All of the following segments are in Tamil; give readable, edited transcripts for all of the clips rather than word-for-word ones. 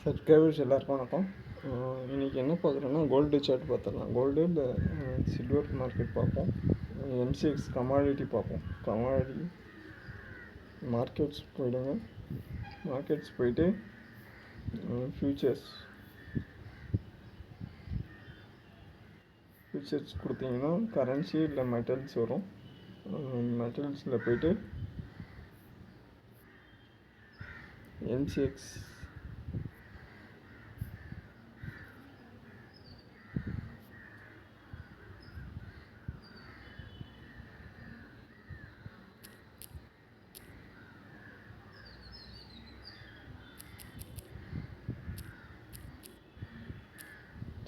சப்ஸ்கிரைபர்ஸ் எல்லாருக்கும் வணக்கம். இன்றைக்கி என்ன பார்க்குறோன்னா கோல்டு சார்ட் பார்த்துடலாம். கோல்டு இல்லை சில்வர் மார்க்கெட் பார்ப்போம். எம்சிஎக்ஸ் கமாடிட்டி பார்ப்போம். கமாடிட்டி மார்க்கெட்ஸ் போயிடுங்க. மார்க்கெட்ஸ் போயிட்டு ஃப்யூச்சர்ஸ் கொடுத்தீங்கன்னா கரன்சி இல்லை மெட்டல்ஸ் வரும். மெட்டல்ஸில் போயிட்டு எம்சிஎக்ஸ்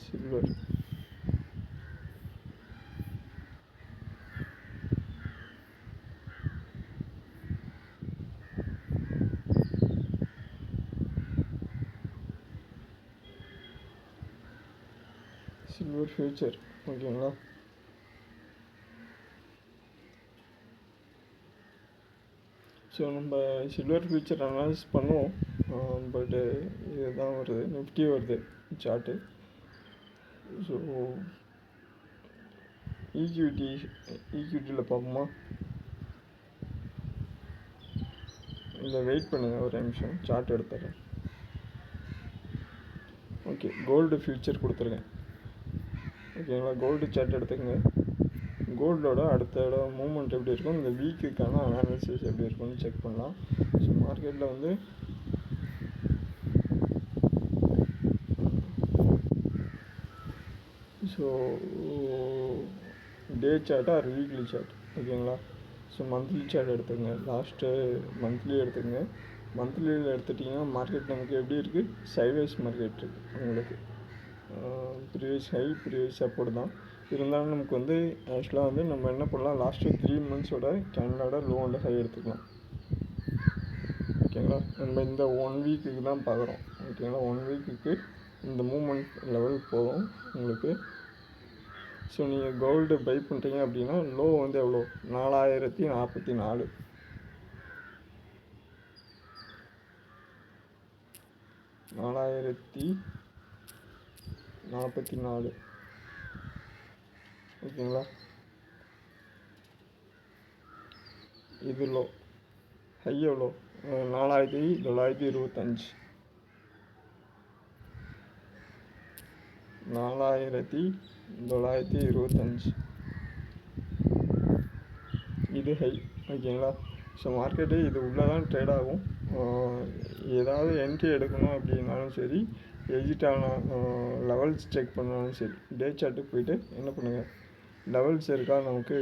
சில்வர் சில்வர் ஃபியூச்சர் ஓகேங்களா. ஸோ நம்ம சில்வர் ஃபியூச்சர் அனலைஸ் பண்ணுவோம். பட்டு இதுதான் வருது, நிஃப்டி வருது சார்ட்டு. ஸோ ஈக்விட்டியில் பார்ப்போமா? இல்லை வெயிட் பண்ணுங்கள் ஒரு நிமிஷம், சார்ட் எடுத்துறேன். ஓகே, கோல்டு ஃபியூச்சர் கொடுத்துருக்கேன் ஓகேங்களா. கோல்டு சார்ட் எடுத்துக்கங்க. கோல்டோட அடுத்த மூமெண்ட் எப்படி இருக்கும், இந்த வீக்குக்கான அனாலிசிஸ் எப்படி இருக்கும்னு செக் பண்ணலாம். ஸோ மார்க்கெட்டில் வந்து so day chart or weekly chart ஓகேங்களா. ஸோ மந்த்லி சார்ட் எடுத்துக்கங்க. லாஸ்ட்டு மந்த்லி எடுத்துக்கங்க. மந்த்லியில் எடுத்துட்டிங்கன்னா மார்க்கெட் நமக்கு எப்படி இருக்குது, சைட்வேஸ் மார்க்கெட் இருக்குது உங்களுக்கு. ப்ரீவியஸ் ஹை ப்ரீவியஸ் சப்போர்ட் தான் இருந்தாலும் நமக்கு வந்து ஆக்சுவலாக வந்து நம்ம என்ன பண்ணலாம், லாஸ்ட்டு 3 monthஸோட கேண்டலோட லோ அண்ட் ஹை எடுத்துக்கலாம் ஓகேங்களா. நம்ம இந்த 1 வீக்குக்கு தான் பார்க்குறோம் ஓகேங்களா. 1 வீக்குக்கு இந்த மூமெண்ட் லெவல் போதும் உங்களுக்கு. ஸோ நீங்கள் கோல்டு பை பண்ணுறீங்க அப்படின்னா லோ வந்து எவ்வளோ, 4044 4044 ஓகேங்களா. இது லோ, ஹை எவ்வளோ, 4925 4925 இது ஹை ஓகேங்களா. ஸோ மார்க்கெட்டு இது உள்ளே தான் ட்ரேட் ஆகும். ஏதாவது என்ட்ரி எடுக்கணும் அப்படின்னாலும் சரி, எக்ஸிட்டான லெவல்ஸ் செக் பண்ணாலும் சரி, டே சார்ட்டுக்கு போயிட்டு என்ன பண்ணுங்கள், லெவல்ஸ் இருக்கா நமக்கு,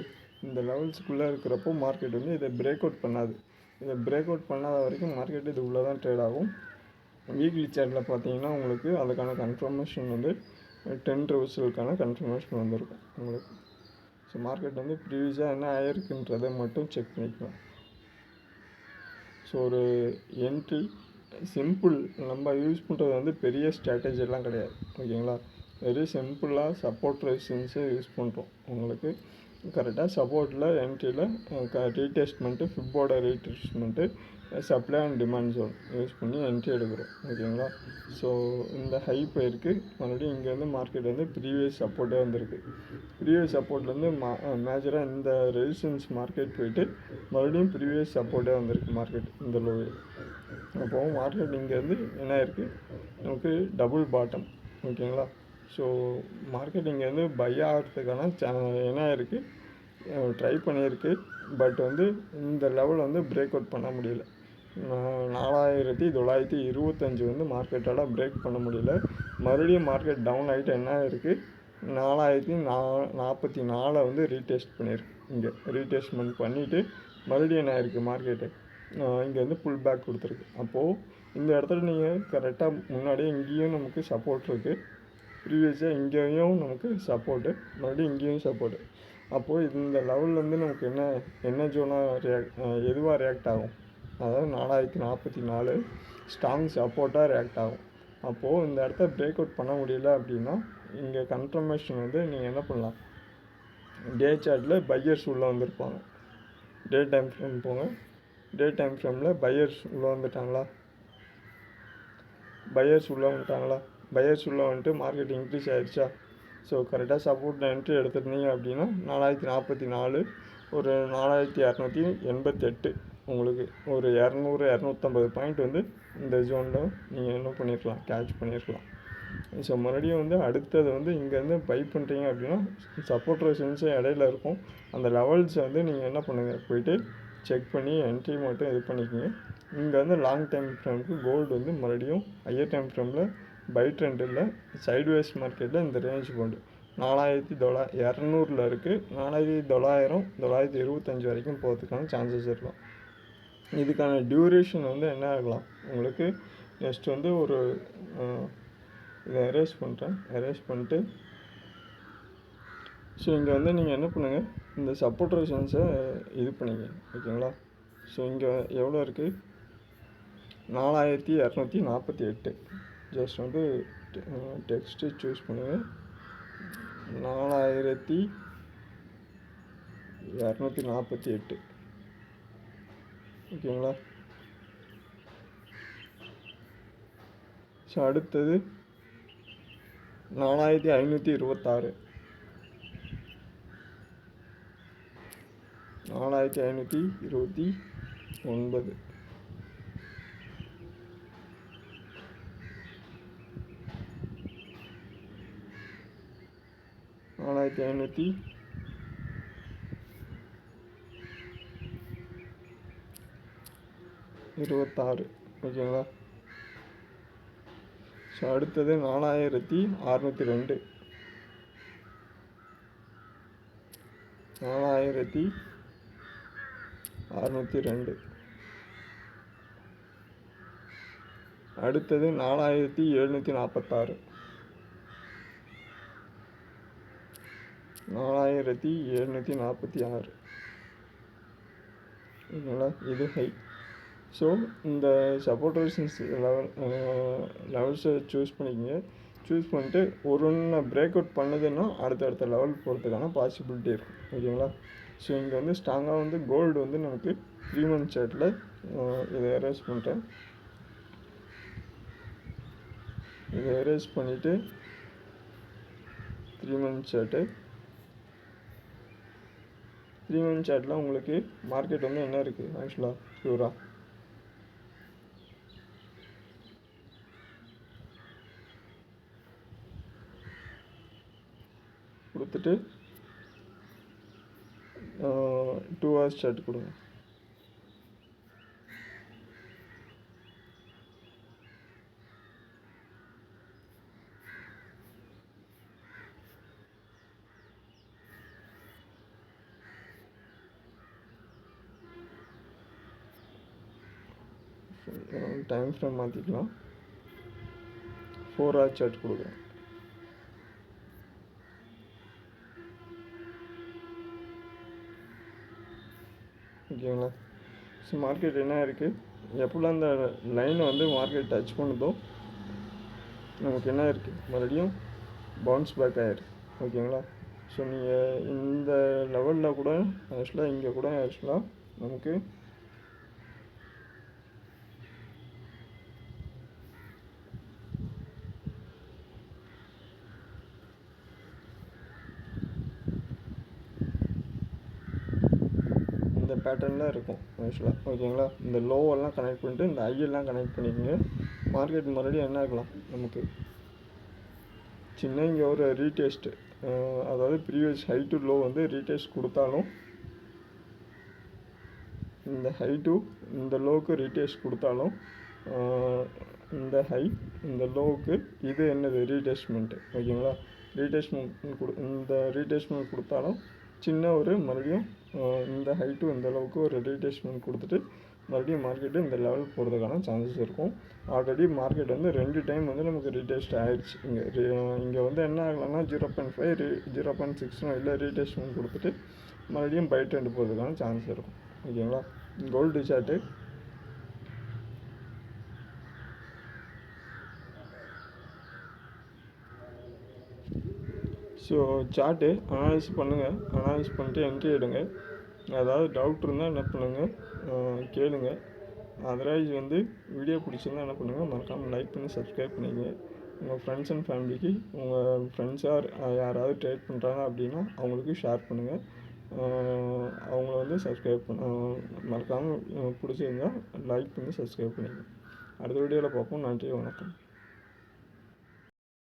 இந்த லெவல்ஸுக்குள்ளே இருக்கிறப்போ மார்க்கெட் வந்து இதை பிரேக் அவுட் பண்ணாது. இதை பிரேக் அவுட் பண்ணாத வரைக்கும் மார்க்கெட்டு இது உள்ளே தான் ட்ரேட் ஆகும். வீக்லி சார்ட்டில் பார்த்தீங்கன்னா உங்களுக்கு அதுக்கான கன்ஃபர்மேஷன் வந்து 10 ரிவர்சலுக்கான கன்ஃபர்மேஷன் வந்துருக்கும் உங்களுக்கு. ஸோ மார்க்கெட் வந்து ப்ரீவியஸாக என்ன ஆயிருக்குன்றதை மட்டும் செக் பண்ணிக்கலாம். ஸோ ஒரு என்ட்ரி சிம்பிள், நம்ம யூஸ் பண்ணுறது வந்து பெரிய ஸ்ட்ராட்டஜிலாம் கிடையாது ஓகேங்களா. வெரி சிம்பிளாக சப்போர்ட் ரெசிஸ்டன்ஸை யூஸ் பண்ணுறோம் உங்களுக்கு. கரெக்டாக சப்போர்ட்டில் என்ட்ரியில் ரீடெஸ்ட்மெண்ட்டு, ஃபிப்போட retracement, supply and demand zone use பண்ணி என்ட்ரி எடுக்கிறோம் ஓகேங்களா. ஸோ இந்த ஹை போயிருக்கு, மறுபடியும் இங்கேருந்து மார்க்கெட் வந்து ப்ரீவியஸ் சப்போர்ட்டே வந்திருக்கு. ப்ரீவியஸ் சப்போர்ட்லேருந்து மேஜராக இந்த ரெசிஸ்டன்ஸ் மார்க்கெட் போயிட்டு மறுபடியும் ப்ரீவியஸ் சப்போர்ட்டே வந்திருக்கு மார்க்கெட் இந்த லோவே. அப்போது மார்க்கெட் இங்கேருந்து என்ன இருக்குது, நமக்கு டபுள் பாட்டம் ஓகேங்களா. ஸோ மார்க்கெட் இங்கேருந்து பை ஆகிறதுக்கான என்ன இருக்குது, ட்ரை பண்ணியிருக்கு. பட் வந்து இந்த லெவல் வந்து பிரேக் அவுட் பண்ண முடியல. 4925 வந்து மார்க்கெட்டால் பிரேக் பண்ண முடியல. மறுபடியும் மார்க்கெட் டவுன் ஆகிட்டு என்ன இருக்குது, 4044 வந்து ரீடெஸ்ட் பண்ணியிருக்கு. இங்கே ரீடெஸ்ட்மெண்ட் பண்ணிவிட்டு மறுபடியும் என்ன இருக்குது மார்க்கெட்டு இங்கே வந்து புல் பேக் கொடுத்துருக்கு. அப்போது இந்த இடத்துல நீங்கள் கரெக்டாக முன்னாடியே இங்கேயும் நமக்கு சப்போர்ட் இருக்குது, ப்ரீவியஸாக இங்கேயும் நமக்கு சப்போர்ட்டு, மறுபடியும் இங்கேயும் சப்போர்ட்டு. அப்போது இந்த லெவல்லேருந்து நமக்கு என்ன ஜோனாக எதுவாக ரியாக்ட் ஆகும், அதாவது 4044 ஸ்ட்ராங் சப்போர்ட்டாக ரியாக்ட் ஆகும். அப்போது இந்த இடத்த பிரேக் அவுட் பண்ண முடியல அப்படின்னா இங்கே கன்ஃபர்மேஷன் வந்து நீங்கள் என்ன பண்ணலாம், டே சார்ட்டில் பையர்ஸ் உள்ளே வந்திருப்பாங்க. டே டைம் ஃப்ரேம் போங்க. டே டைம் ஃப்ரேமில் பையர்ஸ் உள்ளே வந்துட்டாங்களா, பையர்ஸ் உள்ளே வந்துட்டாங்களா, பையர்ஸ் உள்ளே வந்துட்டு மார்க்கெட் இன்க்ரீஸ் ஆகிடுச்சா. ஸோ கரெக்டாக சப்போர்ட் என்ட்ரி எடுத்துருந்தீங்க அப்படின்னா 4044, ஒரு 4288, உங்களுக்கு ஒரு 200-250 பாயிண்ட் வந்து இந்த ஜோனில் நீங்கள் என்ன பண்ணியிருக்கலாம், கேட்ச் பண்ணியிருக்கலாம். ஸோ மறுபடியும் வந்து அடுத்தது வந்து இங்கேருந்து பை பண்ணுறீங்க அப்படின்னா சப்போர்ட் ரெசிஸ்டன்ஸும் இடையில இருக்கும். அந்த லெவல்ஸை வந்து நீங்கள் என்ன பண்ணுங்கள், போய்ட்டு செக் பண்ணி என்ட்ரி மட்டும் இது பண்ணிக்கோங்க. இங்கே வந்து லாங் டைம் ஃப்ரேமுக்கு கோல்டு வந்து மறுபடியும் ஹையர் டைம் ஃப்ரேமில் பை ட்ரெண்டில் சைட்வேஸ் மார்க்கெட்டில் இந்த ரேஞ்ச் கொண்டு 4200 இருக்குது. 4900, 925 வரைக்கும் போகிறதுக்கான சான்சஸ் இருக்கலாம். இதுக்கான டியூரேஷன் வந்து என்ன ஆகலாம் உங்களுக்கு. நெக்ஸ்ட் வந்து ஒரு இதை எரேஸ் பண்ணிட்டு ஸோ இங்கே வந்து நீங்கள் என்ன பண்ணுங்கள், இந்த சப்போர்ட் ரெசிஸ்டன்ஸை இது பண்ணிங்க, ஓகேங்களா. ஸோ இங்கே எவ்வளோ இருக்குது, 4248. ஜஸ்ட் வந்து டெக்ஸ்ட்டு சூஸ் பண்ணுங்கள், 4248, ஓகேங்களா. ஸோ அடுத்தது 4526, 4529, 4526, ஓகேங்களா. ஸோ அடுத்தது 4602, 4602, அடுத்தது 4746, 4746, ஓகேங்களா. இது ஹை. ஸோ இந்த சப்போர்ட் ரெசிஸ்டன்ஸ் லெவல்ஸை சூஸ் பண்ணிக்கோங்க. சூஸ் பண்ணிட்டு ஒரு ஒன்று பிரேக் அவுட் பண்ணுதுன்னா அடுத்தடுத்த லெவல் போகிறதுக்கான பாசிபிலிட்டி இருக்கும், ஓகேங்களா. ஸோ இங்கே வந்து ஸ்ட்ராங்காக வந்து கோல்டு வந்து நமக்கு 3 month சார்ட்டில் இதை எரேஸ் பண்ணிட்டேன். இதை எரேஸ் பண்ணிவிட்டு 3 month சார்ட்டு, 3 month சார்ட்டில் உங்களுக்கு மார்க்கெட் வந்து என்ன இருக்குது ஆக்சுவலாக ஷூராக கொடுத்துட்டு 2 hours சார்ட் கொடுங்க. டைம் ஃப்ரேம் மாற்றிக்கலாம், 4 hours சார்ட் கொடுக்குறேன். ஓகேங்களா. ஸோ மார்க்கெட் என்ன இருக்குது, எப்போல்லாம் அந்த லைனை வந்து மார்க்கெட் டச் பண்ணுதோ நமக்கு என்ன இருக்குது, மறுபடியும் பவுன்ஸ் பேக் ஆகிருக்கு, ஓகேங்களா. ஸோ நீங்கள் இந்த லெவலில் கூட ஆக்சுவலாக இங்கே கூட ஆக்சுவலாக நமக்கு இந்த பேட்டர்னில் இருக்கும் ஆக்சுவலாக, ஓகேங்களா. இந்த லோவெல்லாம் கனெக்ட் பண்ணிட்டு இந்த ஐயெல்லாம் கனெக்ட் பண்ணிக்கோங்க. மார்க்கெட் மறுபடியும் என்ன ஆகலாம் நமக்கு சின்ன இங்கே ஒரு ரீடெஸ்ட்டு, அதாவது ப்ரீவியஸ் ஹை டு லோ வந்து ரீடெஸ்ட் கொடுத்தாலும் இந்த ஹை டு இந்த லோவுக்கு ரீடெஸ்ட் கொடுத்தாலும் இந்த ஹை இந்த லோவுக்கு இது என்னது ரீடெஸ்ட்மெண்ட்டு, ஓகேங்களா. இந்த ரீடெஸ்ட்மெண்ட் கொடுத்தாலும் சின்ன ஒரு மறுபடியும் இந்த ஹை டு இந்த லோவுக்கு ஒரு ரீடெஸ்ட்மெண்ட் கொடுத்துட்டு மறுபடியும் மார்க்கெட்டு இந்த லெவல் போகிறதுக்கான சான்சஸ் இருக்கும். ஆல்ரெடி மார்க்கெட் வந்து 2 டைம் வந்து நமக்கு ரீடெஸ்ட் ஆகிடுச்சு. இங்கே வந்து என்ன ஆகலாம்னா 0.5 0.6 இல்லை ரீடெஸ்ட்மெண்ட் கொடுத்துட்டு மறுபடியும் பை ட்ரெண்ட் போகிறதுக்கான சான்ஸ் இருக்கும், ஓகேங்களா. Gold chart so chart analyse பண்ணுங்கள், அனலைஸ் பண்ணிட்டு என்ட்ரி எடுங்க. ஏதாவது டவுட் இருந்தால் என்ன பண்ணுங்கள் கேளுங்க. அதர்வைஸ் வந்து வீடியோ பிடிச்சிருந்தா என்ன பண்ணுங்கள், மறக்காமல் லைக் பண்ணி சப்ஸ்கிரைப் பண்ணிக்கங்க. உங்கள் ஃப்ரெண்ட்ஸ் அண்ட் ஃபேமிலிக்கு உங்கள் ஃப்ரெண்ட்ஸ் யாராவது ட்ரேட் பண்ணுறாங்க அப்படின்னா அவங்களுக்கு ஷேர் பண்ணுங்கள். அவங்கள வந்து சப்ஸ்கிரைப் மறக்காமல் பிடிச்சிருந்தா லைக் பண்ணி சப்ஸ்கிரைப் பண்ணிக்கங்க. அடுத்த வீடியோவில் பார்ப்போம். நன்றி, வணக்கம்.